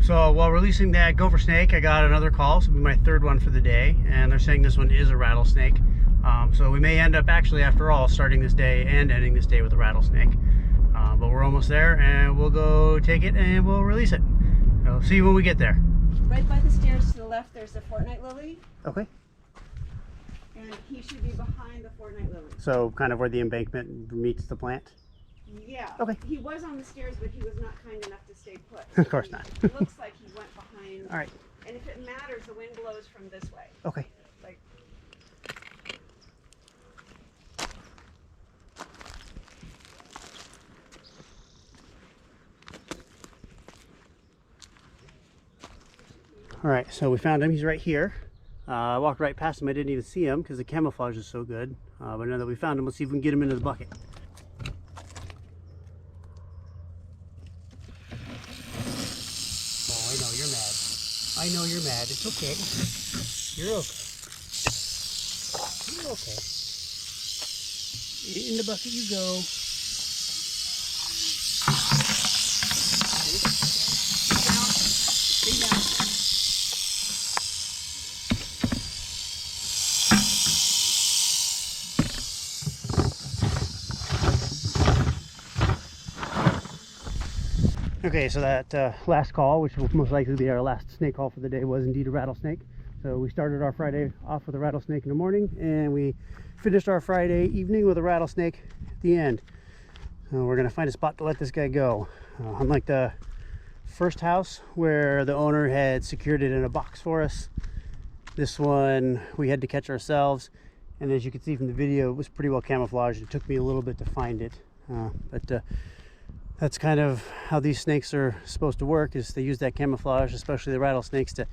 So while releasing that gopher snake, I got another call. So it'll be my third one for the day, and they're saying this one is a rattlesnake. So we may end up actually, after all, starting this day and ending this day with a rattlesnake. But we're almost there, and we'll go take it and we'll release it. So see you when we get there. Right by the stairs to the left, there's a fortnight lily, Okay. and he should be behind the fortnight lily. So kind of where the embankment meets the plant. Yeah. Okay. He was on the stairs, but he was not kind enough to stay put. Of course not. It looks like he went behind. All right. And if it matters, the wind blows from this way. Okay. Like. All right, so we found him. He's right here. I walked right past him. I didn't even see him because the camouflage is so good. But now that we found him, let's see if we can get him into the bucket. Oh, I know you're mad. I know you're mad. It's okay. You're okay. You're okay. In the bucket you go. Stay down. Okay, so that last call, which will most likely be our last snake call for the day, was indeed a rattlesnake. So we started our Friday off with a rattlesnake in the morning, and we finished our Friday evening with a rattlesnake at the end. So we're gonna find a spot to let this guy go. Unlike the first house where the owner had secured it in a box for us, this one we had to catch ourselves. And as you can see from the video, it was pretty well camouflaged. It took me a little bit to find it, but that's kind of how these snakes are supposed to work, is they use that camouflage, especially the rattlesnakes, to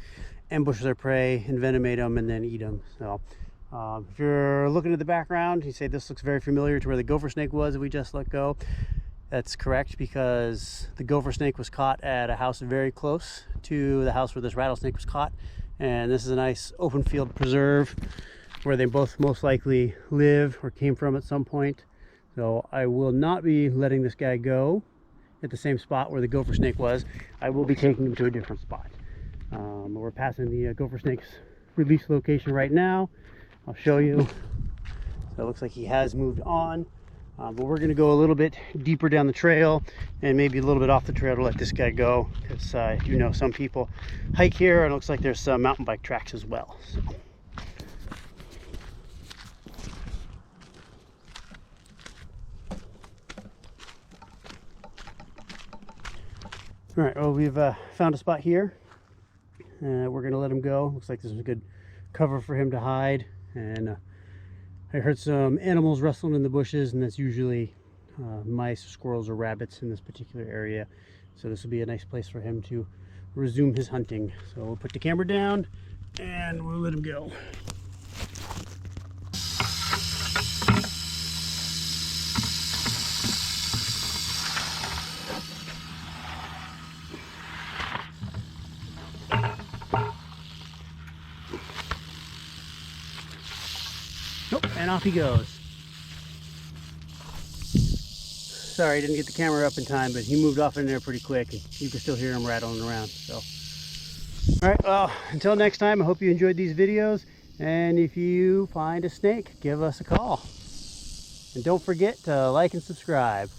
ambush their prey, envenomate them, and then eat them. So if you're looking at the background, you say this looks very familiar to where the gopher snake was that we just let go. That's correct, because the gopher snake was caught at a house very close to the house where this rattlesnake was caught. And this is a nice open field preserve where they both most likely live or came from at some point. So I will not be letting this guy go at the same spot where the gopher snake was. I will be taking him to a different spot. We're passing the gopher snake's release location right now. I'll show you. So it looks like he has moved on, but we're going to go a little bit deeper down the trail and maybe a little bit off the trail to let this guy go, because I do know some people hike here, and it looks like there's some mountain bike tracks as well. So. All right, well, we've found a spot here. We're gonna let him go. Looks like this is a good cover for him to hide. And I heard some animals rustling in the bushes, and that's usually mice, squirrels, or rabbits in this particular area. So this will be a nice place for him to resume his hunting. So we'll put the camera down and we'll let him go. Nope, and off he goes. Sorry, I didn't get the camera up in time, but he moved off in there pretty quick, and you can still hear him rattling around. So, all right, well, until next time, I hope you enjoyed these videos, and if you find a snake, give us a call. And don't forget to like and subscribe.